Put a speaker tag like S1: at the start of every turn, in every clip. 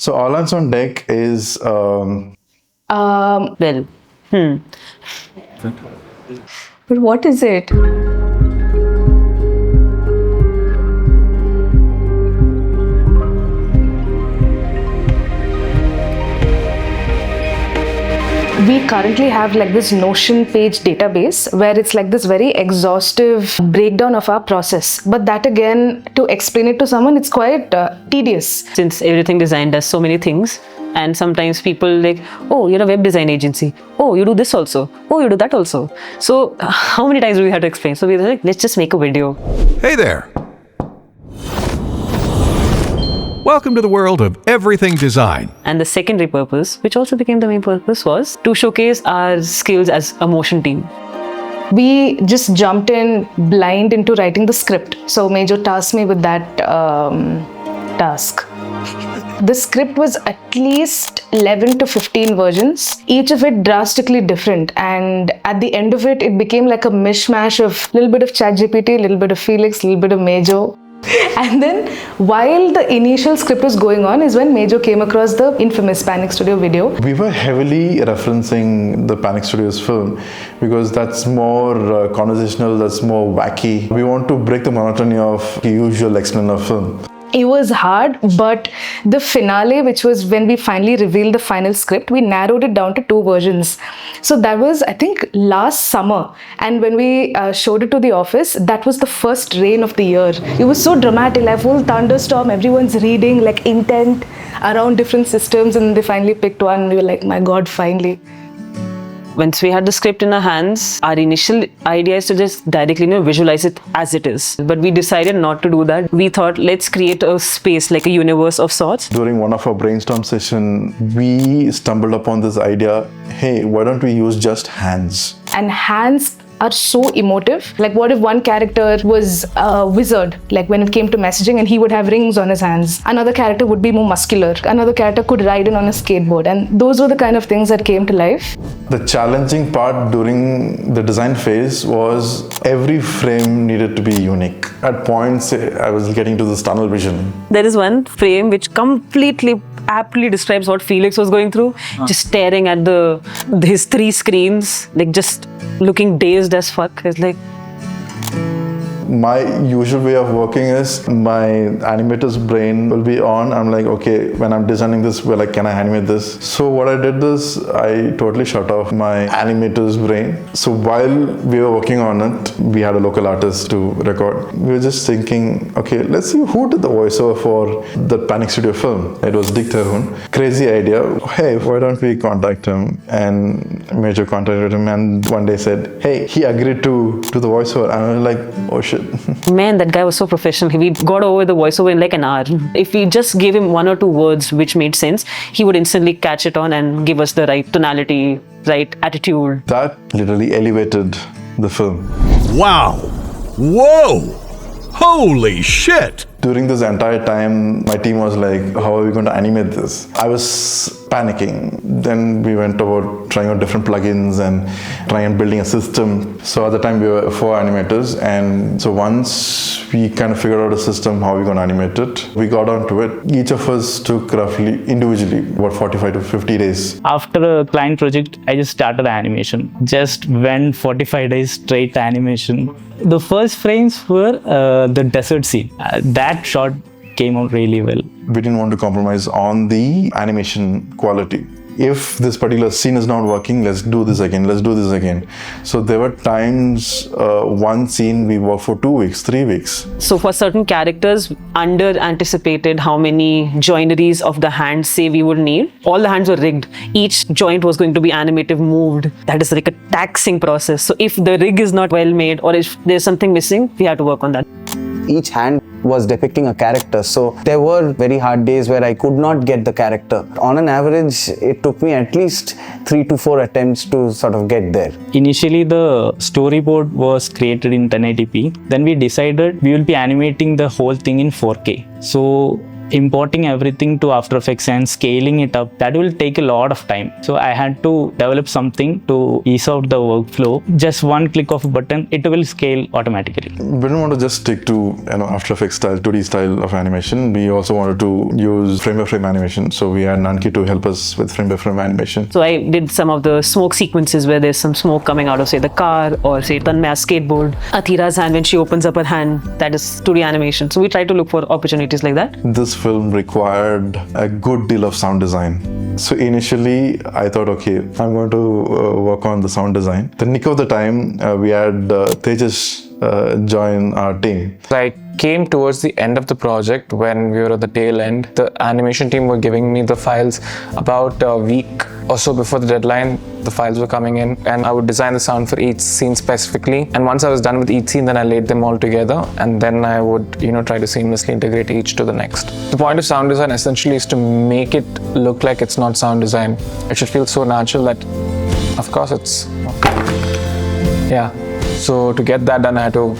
S1: So All Hands on Deck is
S2: Well,
S3: But what is it? We currently have like this Notion page database where it's like this very exhaustive breakdown of our process. But that again, to explain it to someone, it's quite tedious.
S2: since everything design does so many things, and sometimes people like, oh, you're a web design agency. Oh, you do this also. Oh, you do that also. So how many times do we have to explain? So we were like, let's just make a video.
S4: Hey there! Welcome to the world of everything design.
S2: And the secondary purpose, which also became the main purpose, was to showcase our skills as a motion team.
S3: We just jumped in blind into writing the script. So Major tasked me with that task. The script was at least 11 to 15 versions, each of it drastically different. And at the end of it, it became like a mishmash of a little bit of ChatGPT, a little bit of Felix, a little bit of Major. And then while the initial script was going on is when Major came across the infamous Panic Studio video.
S1: we were heavily referencing the Panic Studios film because that's more conversational, that's more wacky. We want to break the monotony of the usual explainer film.
S3: It was hard, but the finale, which was when we finally revealed the final script, we narrowed it down to 2 versions. So that was, I think, last summer. And when we showed it to the office, that was the first rain of the year. It was so dramatic, like full thunderstorm, everyone's reading, like intent around different systems, and they finally picked one. We were like, my God, finally.
S2: Once we had the script in our hands, our initial idea is to just directly visualize it as it is. But we decided not to do that. We thought, let's create a space, like a universe of sorts.
S1: During one of our brainstorm session, we stumbled upon this idea, hey, why don't we use just hands?
S3: And hands are so emotive. Like, what if one character was a wizard, like when it came to messaging, and he would have rings on his hands? Another character would be more muscular. Another character could ride in on a skateboard. And those were the kind of things that came to life.
S1: The challenging part during the design phase was every frame needed to be unique. At points, I was getting to this tunnel vision.
S2: There is one frame which completely aptly describes what Felix was going through. Just staring at his 3 screens, like just looking dazed as fuck. It's like,
S1: My usual way of working is my animator's brain will be on. I'm like, okay, when I'm designing this, we're like, can I animate this? So what I did is I totally shut off my animator's brain. So while we were working on it, we had a local artist to record. We were just thinking, okay, let's see who did the voiceover for the Panic Studio film. It was Dick Terhune. Crazy idea. Hey, why don't we contact him? And Major contacted him and one day said, hey, he agreed to do the voiceover. And I was like, oh shit.
S2: man, that guy was so professional. We got over the voiceover in like an hour. If we just gave him 1 or 2 words which made sense, he would instantly catch it on and give us the right tonality, right attitude.
S1: That literally elevated the film.
S4: Wow! Whoa! Holy shit!
S1: During this entire time, my team was like, how are we going to animate this? I was panicking. Then we went about trying out different plugins and trying and building a system. So at the time we were 4 animators, and so once we kind of figured out a system, how we're going to animate it, we got onto it. Each of us took roughly individually about 45 to 50 days.
S5: After a client project, I just started animation. Just went 45 days straight animation. The first frames were the desert scene. That shot came out really well.
S1: We didn't want to compromise on the animation quality. If this particular scene is not working, let's do this again. So there were times, one scene we worked for 2 weeks, 3 weeks.
S2: So for certain characters, under anticipated how many joineries of the hands say we would need. All the hands were rigged. Each joint was going to be animative moved. That is like a taxing process. So if the rig is not well made or if there's something missing, we have to work on that.
S6: Each hand was depicting a character, so there were very hard days where I could not get the character. On an average, it took me at least 3 to 4 attempts to sort of get there.
S5: Initially, the storyboard was created in 1080p. Then we decided we will be animating the whole thing in 4K. So importing everything to After Effects and scaling it up, that will take a lot of time. So I had to develop something to ease out the workflow. Just one click of a button, it will scale automatically.
S1: We didn't want to just stick to After Effects style, 2D style of animation. We also wanted to use frame-by-frame animation. So we had Nanki to help us with frame-by-frame animation.
S2: So I did some of the smoke sequences where there's some smoke coming out of, say, the car, or say Tanmaya's skateboard. Athira's hand when she opens up her hand, that is 2D animation. So we try to look for opportunities like that.
S1: This film required a good deal of sound design. So initially I thought, okay, I'm going to work on the sound design. The nick of the time, we had Tejas join our team.
S7: I came towards the end of the project when we were at the tail end. The animation team were giving me the files about a week or so before the deadline. The files were coming in and I would design the sound for each scene specifically. And once I was done with each scene, then I laid them all together and then I would, try to seamlessly integrate each to the next. The point of sound design essentially is to make it look like it's not sound design. It should feel so natural that, of course, it's... Yeah. So to get that done, I had to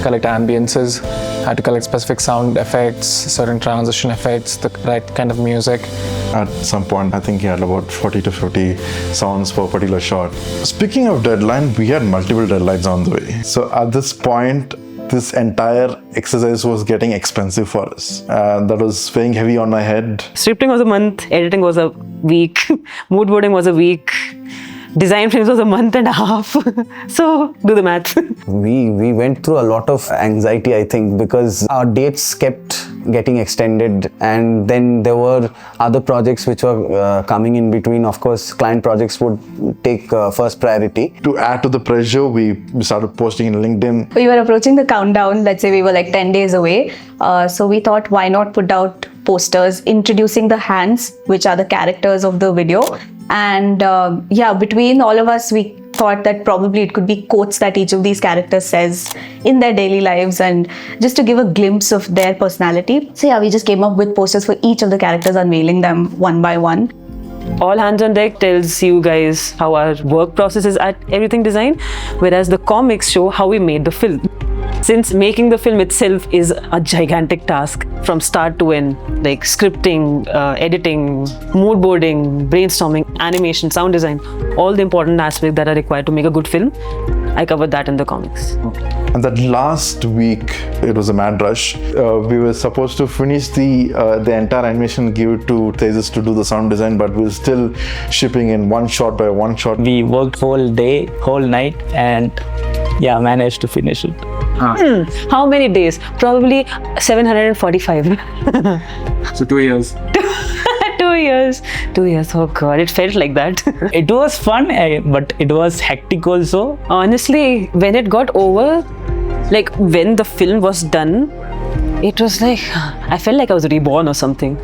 S7: collect ambiences, I had to collect specific sound effects, certain transition effects, the right kind of music.
S1: At some point, I think he had about 40 to 50 sounds per particular shot. Speaking of deadline, we had multiple deadlines on the way. So at this point, this entire exercise was getting expensive for us. That was weighing heavy on my head.
S2: Scripting was a month, editing was a week, mood boarding was a week. Design frames was a month and a half. So do the math.
S6: We went through a lot of anxiety, I think, because our dates kept getting extended and then there were other projects which were coming in between. Of course, client projects would take first priority.
S1: To add to the pressure, we started posting in LinkedIn.
S8: We were approaching the countdown. Let's say we were like 10 days away. So we thought, why not put out posters introducing the hands, which are the characters of the video. And between all of us, we thought that probably it could be quotes that each of these characters says in their daily lives and just to give a glimpse of their personality. So we just came up with posters for each of the characters, unveiling them one by one.
S2: All hands on deck tells you guys how our work process is at Everything Design, whereas the comics show how we made the film. Since making the film itself is a gigantic task from start to end, like scripting, editing, mood boarding, brainstorming, animation, sound design, all the important aspects that are required to make a good film, I covered that in the comics.
S1: And that last week, it was a mad rush. We were supposed to finish the entire animation, give it to Tejas to do the sound design, but we were still shipping in one shot by one shot.
S5: We worked whole day, whole night, and managed to finish it.
S2: How many days? Probably 745.
S7: So 2 years.
S2: 2 years. 2 years. Oh God, it felt like that.
S5: It was fun, but it was hectic also.
S2: Honestly, when it got over, like when the film was done, it was like, I felt like I was reborn or something.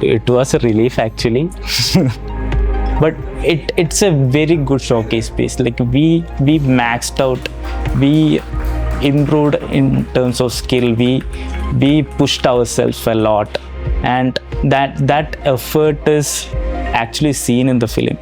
S5: It was a relief actually. But it's a very good showcase piece. Like we maxed out, we improved in terms of skill, we pushed ourselves a lot, and that effort is actually seen in the film.